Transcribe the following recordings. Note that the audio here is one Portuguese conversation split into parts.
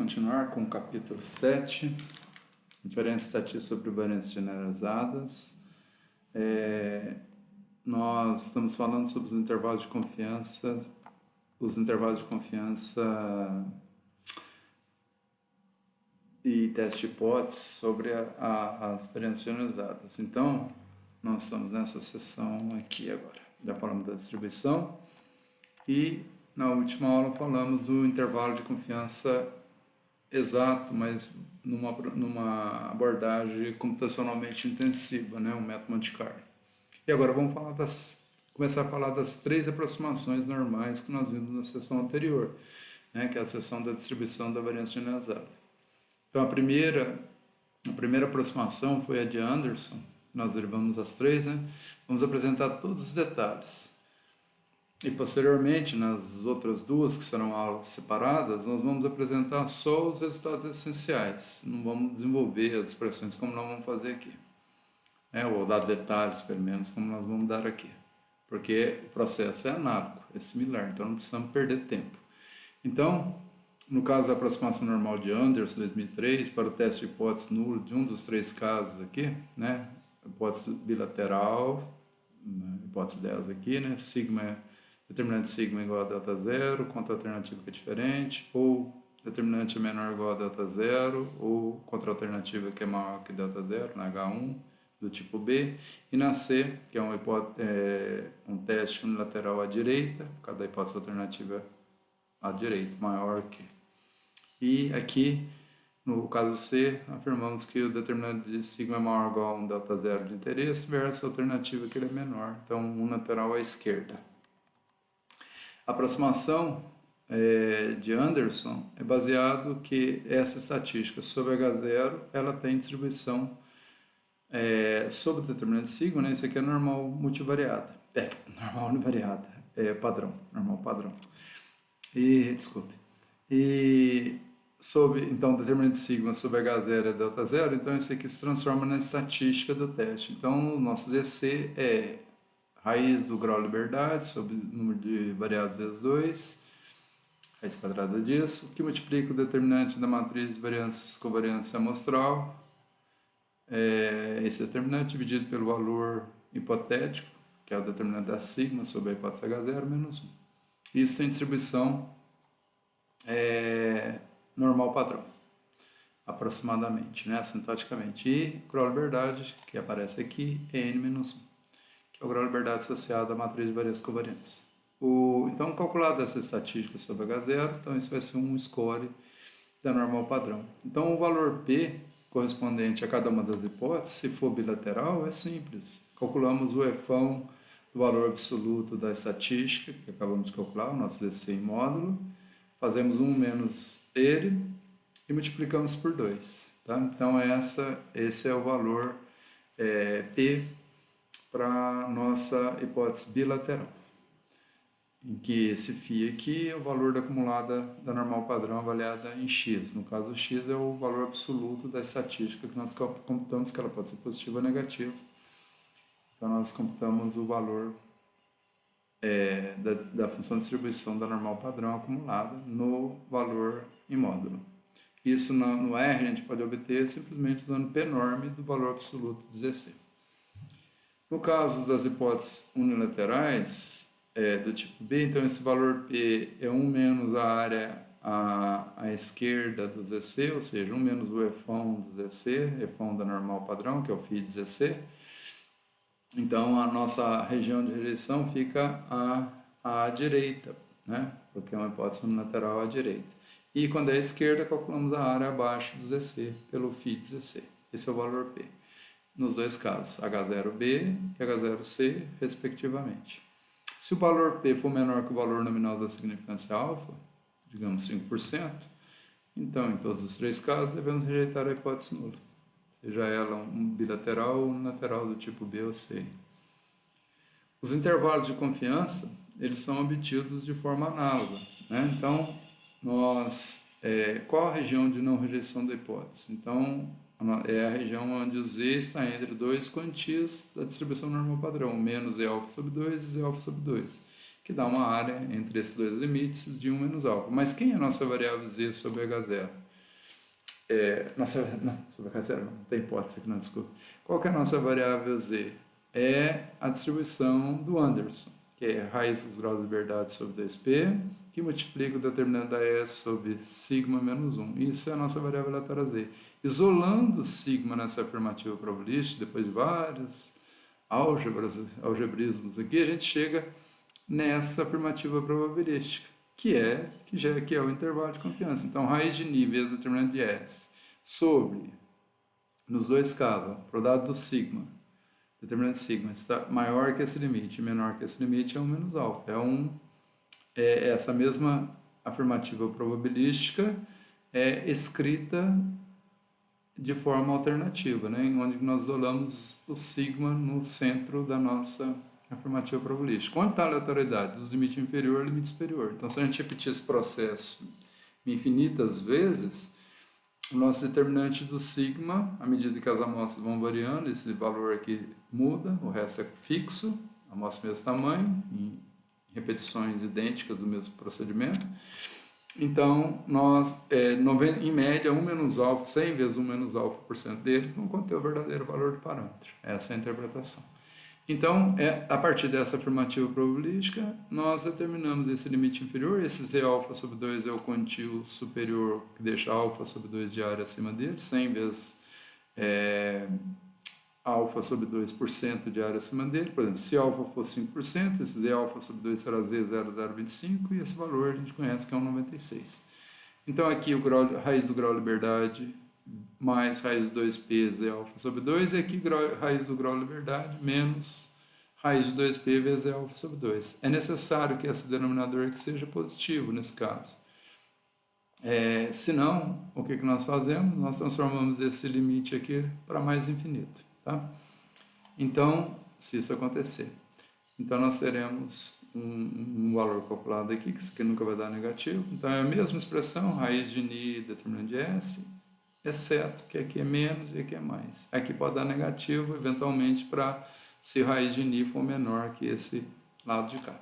continuar com o capítulo 7, diferenças estatísticas sobre variâncias generalizadas. Nós estamos falando sobre os intervalos de confiança e teste de hipóteses sobre as variâncias generalizadas. Então, nós estamos nessa seção aqui agora. Já falamos da distribuição e na última aula falamos do intervalo de confiança exato, mas numa abordagem computacionalmente intensiva, né? Um método Monte Carlo. E agora vamos começar a falar das três aproximações normais que nós vimos na sessão anterior, né? Que é a seção da distribuição da variância generalizada. Então, a primeira aproximação foi a de Anderson. Nós derivamos as três, né? Vamos apresentar todos os detalhes. E, posteriormente, nas outras duas, que serão aulas separadas, nós vamos apresentar só os resultados essenciais. Não vamos desenvolver as expressões como nós vamos fazer aqui. Ou dar detalhes, pelo menos, como nós vamos dar aqui. Porque o processo é análogo, é similar, então não precisamos perder tempo. Então, no caso da aproximação normal de Anderson, 2003, para o teste de hipótese nulo de um dos três casos aqui, né? Hipótese bilateral, hipótese 10 aqui, né? Determinante sigma igual a delta zero, contra a alternativa que é diferente, ou determinante é menor ou igual a delta zero, ou contra a alternativa que é maior que delta zero, na H1, do tipo B, e na C, que é um teste unilateral à direita, cada hipótese alternativa à direita, maior que. E aqui, no caso C, afirmamos que o determinante de sigma é maior ou igual a um delta zero de interesse versus a alternativa que ele é menor, então um lateral à esquerda. A aproximação de Anderson é baseado que essa estatística sobre H0 ela tem distribuição sobre o determinante sigma, né? Isso aqui é normal multivariada. Normal univariada, padrão, normal padrão. Então, determinante sigma sobre H0 é delta zero, então isso aqui se transforma na estatística do teste. Então, o nosso ZC é raiz do grau liberdade sobre o número de variáveis vezes 2, raiz quadrada disso, que multiplica o determinante da matriz de variâncias covariância amostral, esse determinante dividido pelo valor hipotético, que é o determinante da sigma sobre a hipótese H0 menos 1. Isso tem distribuição normal padrão, aproximadamente, né, assintoticamente. E grau liberdade, que aparece aqui, é n menos 1. Que é o grau de liberdade associado à matriz de variâncias covariantes. Então, calculada essa estatística sobre H0, então isso vai ser um score da normal padrão. Então, o valor P correspondente a cada uma das hipóteses, se for bilateral, é simples. Calculamos o efão do valor absoluto da estatística, que acabamos de calcular, o nosso ZC em módulo, fazemos 1 menos ele e multiplicamos por 2. Tá? Então, esse é o valor P para nossa hipótese bilateral, em que esse φ aqui é o valor da acumulada da normal padrão avaliada em x. No caso, x é o valor absoluto da estatística que nós computamos, que ela pode ser positiva ou negativa. Então, nós computamos o valor da função de distribuição da normal padrão acumulada no valor em módulo. Isso no R a gente pode obter simplesmente usando P norme do valor absoluto de ZC. No caso das hipóteses unilaterais do tipo B, então esse valor P é 1 menos a área à esquerda do ZC, ou seja, 1 menos o efão do ZC, efão da normal padrão, que é o φ de ZC. Então, a nossa região de rejeição fica à direita, né? Porque é uma hipótese unilateral à direita. E quando é à esquerda, calculamos a área abaixo do ZC, pelo φ de ZC. Esse é o valor P. Nos dois casos, H0B e H0C, respectivamente. Se o valor P for menor que o valor nominal da significância alfa, digamos 5%, então, em todos os três casos, devemos rejeitar a hipótese nula, seja ela um bilateral ou unilateral do tipo B ou C. Os intervalos de confiança, eles são obtidos de forma análoga, né? Então, qual a região de não rejeição da hipótese? Então, é a região onde o Z está entre duas quantias da distribuição normal padrão, menos Eα sobre 2 e Zα sobre 2, que dá uma área entre esses dois limites de 1 menos alfa. Mas quem é a nossa variável Z sobre H0? sobre a carteira não tem hipótese aqui, não, desculpa. Qual que é a nossa variável z? É a distribuição do Anderson, que é raiz dos graus de liberdade sobre 2p, que multiplica o determinante da S sobre sigma menos 1. Isso é a nossa variável aleatória z. Isolando sigma nessa afirmativa probabilística, depois de vários algebrismos aqui, a gente chega nessa afirmativa probabilística, que é o intervalo de confiança. Então, raiz de ni vezes determinante de S sobre, nos dois casos, para o dado do sigma, determinante de sigma está maior que esse limite e menor que esse limite, é 1 menos alfa. É essa mesma afirmativa probabilística escrita de forma alternativa, né? Onde nós isolamos o sigma no centro da nossa afirmativa probabilística. Onde está a aleatoriedade? Dos limites inferior ao limite superior. Então, se a gente repetir esse processo infinitas vezes, o nosso determinante do sigma, à medida que as amostras vão variando, esse valor aqui muda, o resto é fixo, a amostra mesmo tamanho, em repetições idênticas do mesmo procedimento. Então, nós, em média, 1 menos alfa, 100 vezes 1 menos alfa por cento deles vão conter o verdadeiro valor do parâmetro. Essa é a interpretação. Então, a partir dessa afirmativa probabilística, nós determinamos esse limite inferior, esse z alfa sobre 2 é o quantio superior que deixa alfa sobre 2 de área acima dele, 100 vezes alfa sobre 2% de área acima dele. Por exemplo, se alfa for 5%, esse z alfa sobre 2 será z 0,025 e esse valor a gente conhece que é 1,96. Então, aqui raiz do grau liberdade mais raiz de 2p z alfa sobre 2, e aqui raiz do grau liberdade menos raiz de 2p vezes z alfa sobre 2. É necessário que esse denominador aqui seja positivo nesse caso. Senão, o que nós fazemos? Nós transformamos esse limite aqui para mais infinito. Tá? Então, se isso acontecer, então nós teremos um valor calculado aqui, que isso aqui nunca vai dar negativo. Então, é a mesma expressão, raiz de ni determinante de S, exceto que aqui é menos e aqui é mais. Aqui pode dar negativo, eventualmente, se raiz de ni for menor que esse lado de cá.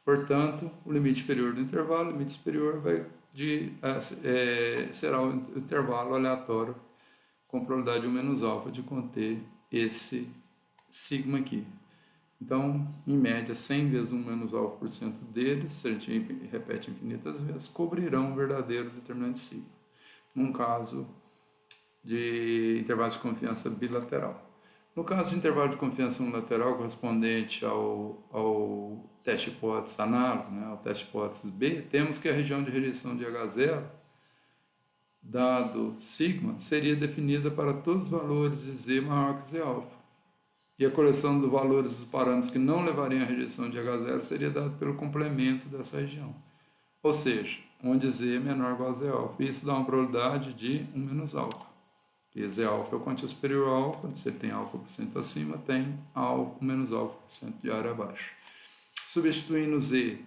Portanto, o limite inferior do intervalo, o limite superior será o intervalo aleatório com probabilidade de 1 menos alfa de conter esse sigma aqui. Então, em média, 100 vezes 1 menos alfa por cento deles, se a gente repete infinitas vezes, cobrirão o verdadeiro determinante sigma, num caso de intervalo de confiança bilateral. No caso de intervalo de confiança unilateral correspondente ao teste hipótese análogo, né, ao teste hipótese B, temos que a região de rejeição de H0, dado sigma, seria definida para todos os valores de z maior que z alfa. E a coleção dos valores dos parâmetros que não levariam à rejeição de H0 seria dada pelo complemento dessa região. Ou seja, onde z é menor ou igual a z alfa. Isso dá uma probabilidade de 1 menos alfa. E z alfa é o quantio superior a alfa, se ele tem alfa por cento acima, tem 1 menos alfa por cento de área abaixo. Substituindo z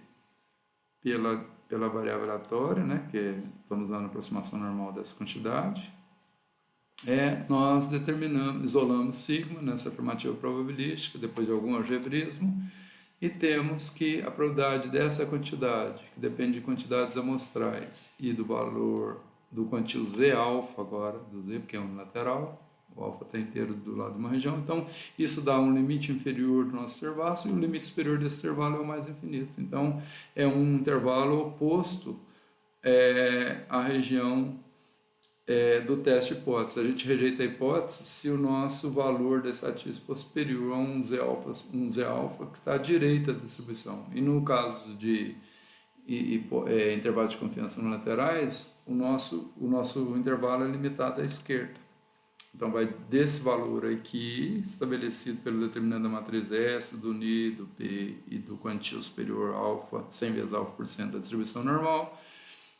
pela variável aleatória, né, que estamos usando a aproximação normal dessa quantidade, nós isolamos sigma nessa afirmativa probabilística, depois de algum algebrismo, e temos que a probabilidade dessa quantidade, que depende de quantidades amostrais e do valor do quantio z alfa agora, do z, porque é unilateral, o alfa está inteiro do lado de uma região, então isso dá um limite inferior do nosso intervalo, e o limite superior desse intervalo é o mais infinito. Então, é um intervalo oposto à região do teste hipótese. A gente rejeita a hipótese se o nosso valor da estatística for superior a um z alfa que está à direita da distribuição. E no caso de intervalos de confiança unilaterais, o nosso intervalo é limitado à esquerda. Então, vai desse valor aqui, estabelecido pelo determinante da matriz S, do ni, do P e do quantio superior alfa, 100 vezes alfa por cento da distribuição normal,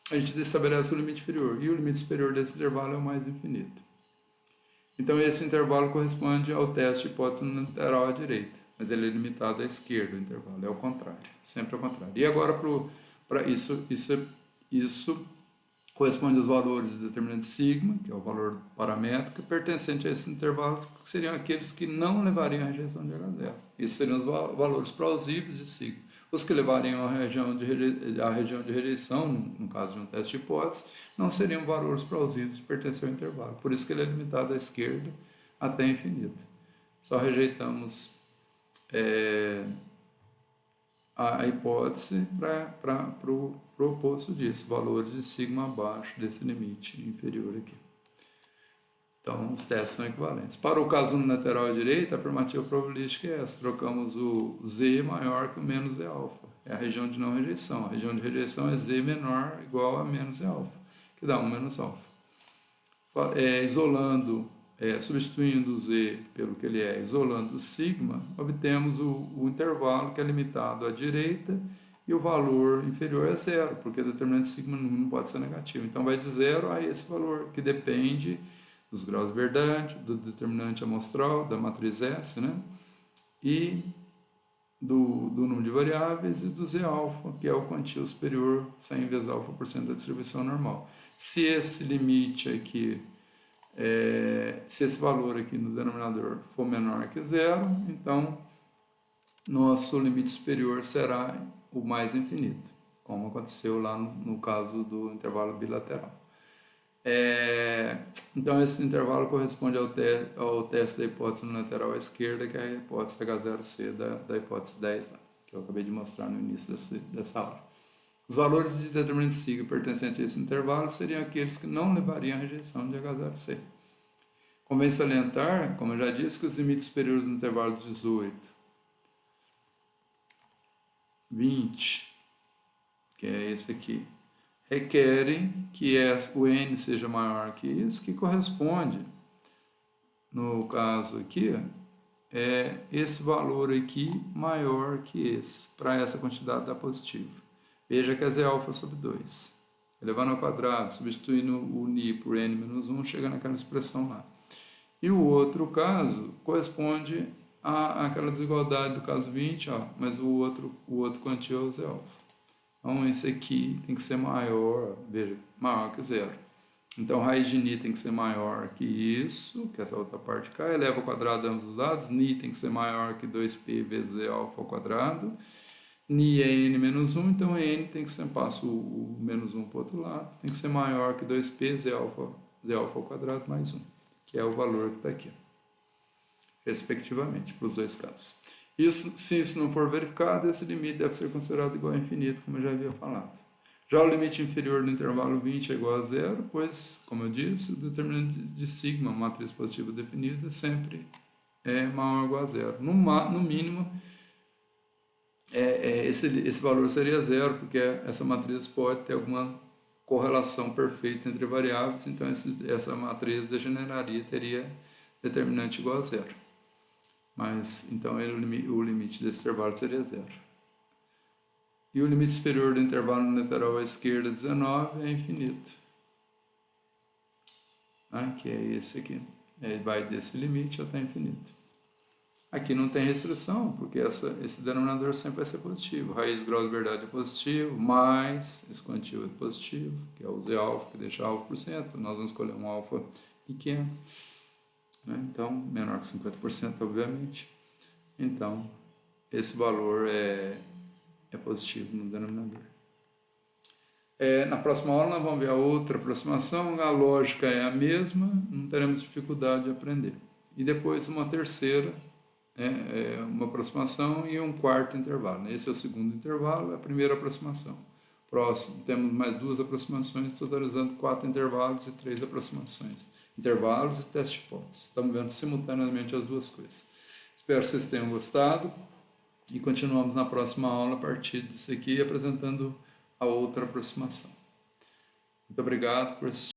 a gente estabelece o limite inferior. E o limite superior desse intervalo é o mais infinito. Então, esse intervalo corresponde ao teste de hipótese unilateral à direita, mas ele é limitado à esquerda, o intervalo. É o contrário, sempre ao contrário. E agora, para isso corresponde aos valores de determinante sigma, que é o valor paramétrico, pertencente a esses intervalos, que seriam aqueles que não levariam à rejeição de H0. Esses seriam os valores plausíveis de sigma. Os que levariam à região de rejeição, no caso de um teste de hipótese, não seriam valores plausíveis de pertencer ao intervalo. Por isso que ele é limitado à esquerda até infinito. Só rejeitamos a hipótese para o oposto disso, valores de sigma abaixo desse limite inferior aqui. Então, os testes são equivalentes. Para o caso unilateral à direita, a afirmativa probabilística é essa. Trocamos o Z maior que o menos Z alfa. É a região de não rejeição. A região de rejeição é Z menor igual a menos Z alfa, que dá 1 menos alfa. Substituindo o Z pelo que ele é, isolando o sigma, obtemos o intervalo que é limitado à direita e o valor inferior é zero, porque o determinante sigma não pode ser negativo. Então, vai de zero a esse valor, que depende dos graus de verdade, do determinante amostral, da matriz S, né? E do número de variáveis e do Z alfa, que é o quantio superior 100 vezes alfa por cento da distribuição normal. Se esse limite aqui, se esse valor aqui no denominador for menor que zero, então nosso limite superior será o mais infinito, como aconteceu lá no caso do intervalo bilateral. Então, esse intervalo corresponde ao teste da hipótese unilateral à esquerda, que é a hipótese H0C da hipótese 10, lá, que eu acabei de mostrar no início dessa aula. Os valores de determinante sigma pertencentes a esse intervalo seriam aqueles que não levariam à rejeição de H0C. Convém salientar, como eu já disse, que os limites superiores no intervalo 18, 20, que é esse aqui, requerem que o n seja maior que isso, que corresponde, no caso aqui, esse valor aqui maior que esse, para essa quantidade da positiva. Veja que é Z alfa sobre 2. Elevando ao quadrado, substituindo o ni por n menos 1, chega naquela expressão lá. E o outro caso corresponde àquela desigualdade do caso 20, mas o outro quantio é o Z alfa. Então, esse aqui tem que ser maior, veja, maior que zero. Então, raiz de ni tem que ser maior que isso, que essa outra parte cá, eleva ao quadrado ambos os lados, ni tem que ser maior que 2p vezes z alfa ao quadrado, ni é n menos 1, então n tem que ser, passo o menos 1 para o outro lado, tem que ser maior que 2p z alfa ao quadrado mais 1, que é o valor que está aqui, respectivamente, para os dois casos. Se isso não for verificado, esse limite deve ser considerado igual a infinito, como eu já havia falado. Já o limite inferior do intervalo 20 é igual a zero, pois, como eu disse, o determinante de sigma, matriz positiva definida, sempre é maior ou igual a zero. No mínimo, esse valor seria zero, porque essa matriz pode ter alguma correlação perfeita entre variáveis, então essa matriz degeneraria, teria determinante igual a zero. Mas, então, o limite desse intervalo seria zero. E o limite superior do intervalo unilateral à esquerda, 19, é infinito. Que é esse aqui. Vai desse limite até infinito. Aqui não tem restrição, porque esse denominador sempre vai ser positivo. Raiz do grau de verdade é positivo, mais esse quantio é positivo, que é o Z alfa, que deixa alfa por cento. Nós vamos escolher um alfa pequeno. Então, menor que 50%, obviamente. Então, esse valor é positivo no denominador. Na próxima aula, nós vamos ver a outra aproximação. A lógica é a mesma, não teremos dificuldade de aprender. E depois uma terceira, uma aproximação e um quarto intervalo. Esse é o segundo intervalo, a primeira aproximação. Próximo, temos mais 2 aproximações, totalizando 4 intervalos e 3 aproximações. Intervalos e teste de hipótese. Estamos vendo simultaneamente as duas coisas. Espero que vocês tenham gostado e continuamos na próxima aula a partir disso aqui, apresentando a outra aproximação. Muito obrigado por assistir.